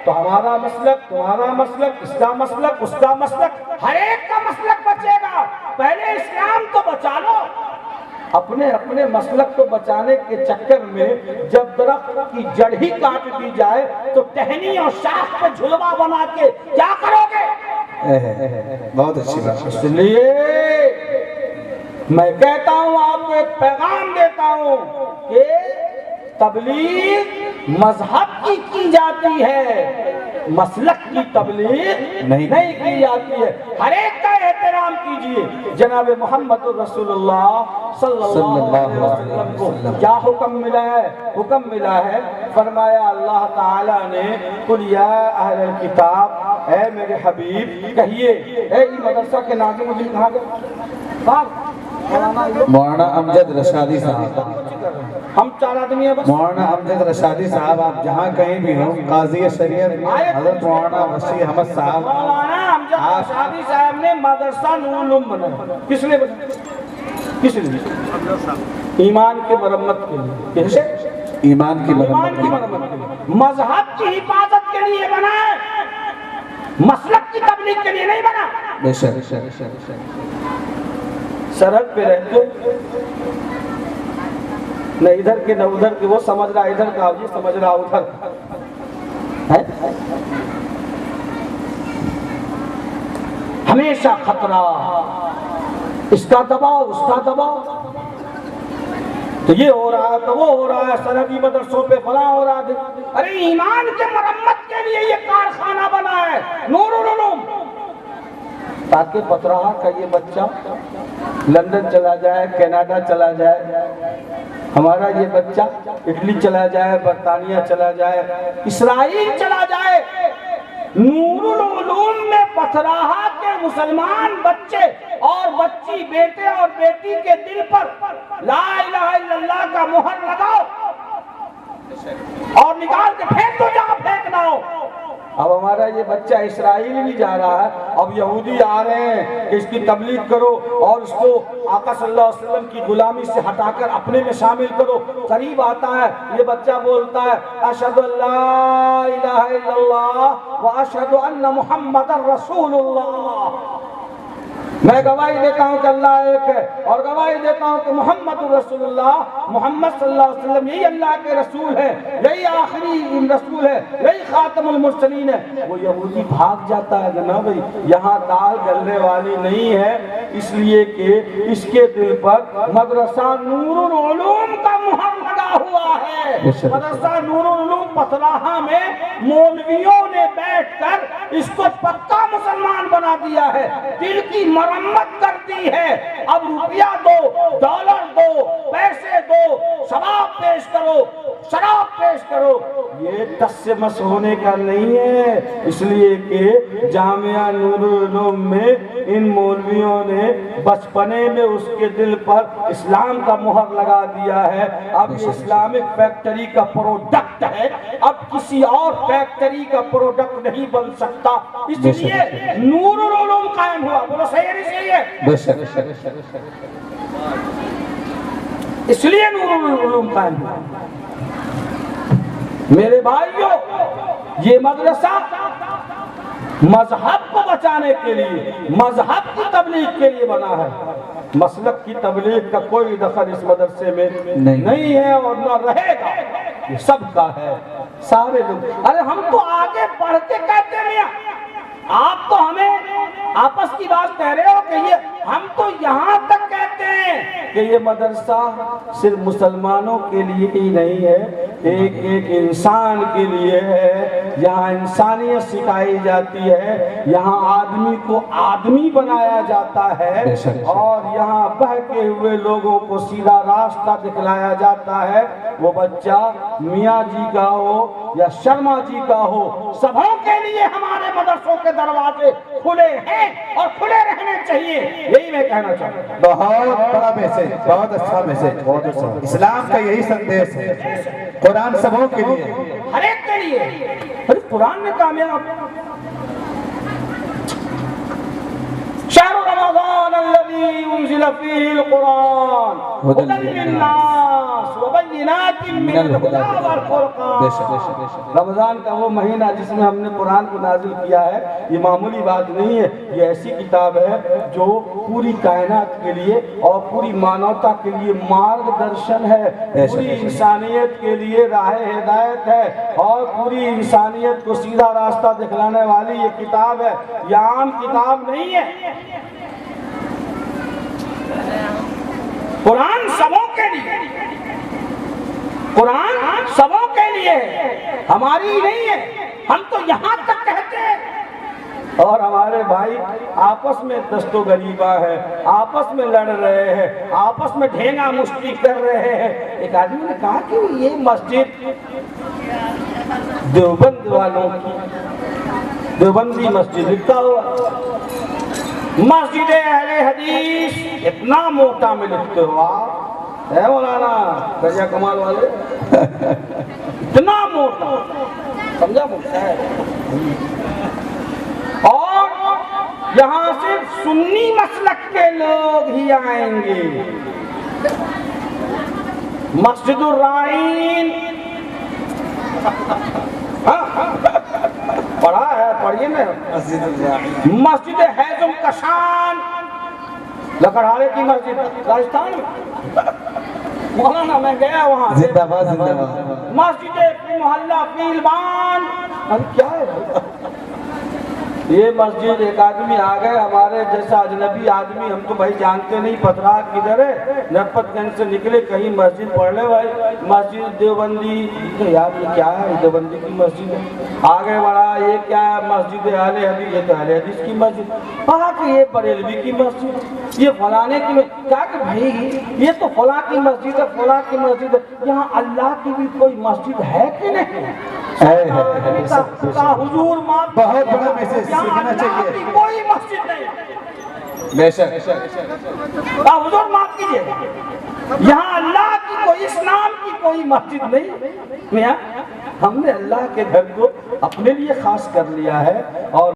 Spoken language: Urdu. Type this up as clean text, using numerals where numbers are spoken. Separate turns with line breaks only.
تو ہمارا مسلک، تمہارا مسلک، اس کا مسلک، اس کا مسلک، ہر ایک کا مسلک بچے گا۔ پہلے اسلام تو بچا لو۔ اپنے اپنے مسلک کو بچانے کے چکر میں جب درخت کی جڑ ہی کاٹ دی جائے تو ٹہنی اور شاخ پہ جھلوا بنا کے کیا کرو گے؟
بہت اچھی بات۔
اس لیے میں کہتا ہوں، آپ کو ایک پیغام دیتا ہوں کہ تبلیغ مذہب کی جاتی ہے، مسلک کی تبلیغ نہیں کی جاتی ہے۔ ہر ایک کا احترام کیجئے۔ جناب محمد رسول اللہ صلی اللہ علیہ وسلم کو کیا حکم ملا ہے؟ حکم ملا ہے، فرمایا اللہ تعالیٰ نے قل یا اہل الکتاب، اے میرے حبیب کہیے، اے مدرسہ کے ناظرین مجھے کہاں گئے؟
مولانا امجد رشادی صاحب،
ہم 4 آدمی ہیں بس۔
مولانا امجد رشادی صاحب آپ جہاں کہیں بھی ہوں، قاضی شریعت حضرت مولانا وسیع احمد صاحب،
مولانا امجد رشادی صاحب نے مدرسہ نور العلوم بنایا۔ کس نے بنایا؟ کس نے؟ ایمان کے مرمت کے لیے۔ کیسے؟
ایمان کی
ایمان کی
مرمت
مرمت کے لیے، مذہب کی حفاظت کے لیے بنا ہے، مسلک کی تبلیغ کے لیے نہیں بنا۔
بے شک۔
سرحد پہ رہتے نہ ادھر کے نہ ادھر کے، وہ سمجھ رہا ادھر کا، یہ سمجھ رہا ادھر کا۔ ہمیشہ خطرہ، اس کا دباؤ، اس کا دباؤ، تو یہ ہو رہا ہے تو وہ ہو رہا ہے، سرحدی مدرسوں پہ فلاں ہو رہا ہے۔ ارے ایمان کے مرمت کے لیے یہ کارخانہ بنا ہے نور العلوم، تاکہ پتراہا کا یہ بچہ لندن چلا جائے، کینیڈا چلا جائے، ہمارا یہ بچہ اٹلی چلا جائے، برطانیہ چلا جائے، اسرائیل چلا جائے، نور العلوم میں پتراہا کے مسلمان بچے اور بچی، بیٹے اور بیٹی کے دل پر لا الہ الا اللہ کا مہر لگاؤ اور نکال کے پھینک دو جہاں پھینکنا ہو۔ اب ہمارا یہ بچہ اسرائیل بھی جا رہا ہے، اب یہودی آ رہے ہیں کہ اس کی تبلیغ کرو اور اس کو آقا صلی اللہ علیہ وسلم کی غلامی سے ہٹا کر اپنے میں شامل کرو۔ قریب آتا ہے یہ بچہ بولتا ہے اشہد ان لا الہ الا اللہ واشہد ان محمد رسول اللہ، میں گواہی دیتا ہوں کہ اللہ ایک ہے اور گواہی دیتا ہوں کہ محمد رسول اللہ، محمد صلی اللہ علیہ وسلم یہی اللہ کے رسول ہے، یہی آخری رسول ہے، یہی خاتم المرسلین ہے۔ وہ یہودی بھاگ جاتا ہے کہ نہ بھئی یہاں دال گلنے والی نہیں ہے، اس لیے کہ اس کے دل پر مدرسہ نور العلوم کا مہر لگا ہوا ہے۔ مدرسہ نور العلوم پتراہا میں مولویوں نے بیٹھ کر اس کو پکا مسلمان بنا دیا ہے، دل کی مرمت کر دی ہے۔ اب روپیہ دو، ڈالر دو، پیسے دو، شراب پیش کرو، شراب پیش کرو، یہ ٹس سے مس ہونے کا نہیں ہے۔ اس لیے کہ جامعہ نور العلوم میں ان مولویوں نے بچپنے میں اس کے دل پر اسلام کا مہر لگا دیا ہے۔ اب یہ اسلامک فیکٹری کا پروڈکٹ ہے، اب کسی اور فیکٹری کا پروڈکٹ نہیں بن سکتا، اس لیے نور العلوم قائم ہوا۔ بولو صحیح ہے نہیں صحیح ہے؟ اس لیے نور العلوم قائم ہوا۔ میرے بھائیوں، یہ مدرسہ مذہب کو بچانے کے لیے، مذہب کی تبلیغ کے لیے بنا ہے، مسلک کی تبلیغ کا کوئی دخل اس مدرسے میں نہیں ہے اور نہ رہے گا، یہ سب کا ہے، سارے لوگ۔ ارے ہم تو آگے بڑھ کے کہتے ہیں، آپ تو ہمیں آپس کی بات کہہ رہے ہو کہ یہ ہم تو یہاں تک کہتے ہیں کہ یہ مدرسہ صرف مسلمانوں کے لیے ہی نہیں ہے، ایک ایک انسان کے لیے ہے، یہاں انسانیت سکھائی جاتی ہے، یہاں آدمی کو آدمی بنایا جاتا ہے اور یہاں بہکے ہوئے لوگوں کو سیدھا راستہ دکھلایا جاتا ہے۔ وہ بچہ میاں جی کا ہو یا شرما جی کا ہو، سبھوں کے لیے ہمارے مدرسوں کے دروازے کھلے ہیں اور کھلے رہنے چاہیے، یہی میں کہنا چاہتا ہوں۔
بہت بڑا میسج، بہت اچھا میسج، اسلام کا یہی سندیش ہے، قرآن سبوں کے لیے،
ہر ایک کے لیے۔ ارے قرآن نے کامیاب شهر رمضان الذي انزل فيه القرآن هدى للناس وبينات من الهدى والفرقان. رمضان کا وہ مہینہ جس میں ہم نے قرآن کو نازل کیا ہے، یہ معمولی بات نہیں ہے. یہ ایسی کتاب ہے جو پوری کائنات کے لیے اور پوری مانوتا کے لیے مارگ درشن ہے، پوری انسانیت کے لیے راہ ہدایت ہے، اور پوری انسانیت کو سیدھا راستہ دکھلانے والی یہ کتاب ہے. یہ عام کتاب نہیں ہے. قرآن سبوں کے لیے، قرآن سبوں کے لیے ہے، ہماری نہیں ہے. ہم تو یہاں تک کہتے ہیں، اور ہمارے بھائی آپس میں دست و غریبہ ہے، آپس میں لڑ رہے ہیں، آپس میں ڈھینگا مشتی کر رہے ہیں. ایک آدمی نے کہا کہ یہ مسجد دیوبند والوں کی، دیوبندی مسجد لکھا ہوا، مسجد اہل حدیث اتنا موٹا میں لکھتے ہو آپ، ہے مولانا دریا کمال والے، اتنا موٹا، سمجھا موٹا ہے. اور یہاں صرف سنی مسلک کے لوگ ہی آئیں گے. مسجد الرائین پڑھا ہے، پڑھیے نا. مسجد حیزم کشان لکڑہارے کی مسجد راجستھان میں، مولانا میں گیا وہاں.
زندہ باد زندہ باد.
مسجد محلہ فیلبان، کیا ہے یہ مسجد؟ ایک آدمی آ گئے ہمارے جیسا اجنبی آدمی، ہم تو بھائی جانتے نہیں پتھرا کدھر ہے، نرپت گنج سے نکلے کہیں مسجد پڑھ لے بھائی، مسجد دیوبندی. یار یہ کیا ہے؟ دیوبندی کی مسجد ہے. آگے بڑھا، یہ کیا ہے؟ مسجد اہل حدیث. یہ تو اہل حدیث کی مسجد. کہا کہ یہ بریلوی کی مسجد، یہ فلانے کی مسجد. کہا کہ بھائی یہ تو فلاں کی مسجد ہے، فلاں کی مسجد ہے، یہاں اللہ کی بھی کوئی مسجد ہے کہ نہیں؟ حضور معاف،
بہت بڑا میسج سیکھنا چاہیے.
کوئی مسجد نہیں.
بے شک.
حضور معاف کیجیے، یہاں اللہ کی کوئی، اسلام کی کوئی مسجد نہیں. میاں ہم نے اللہ کے گھر کو اپنے لیے خاص کر لیا ہے، اور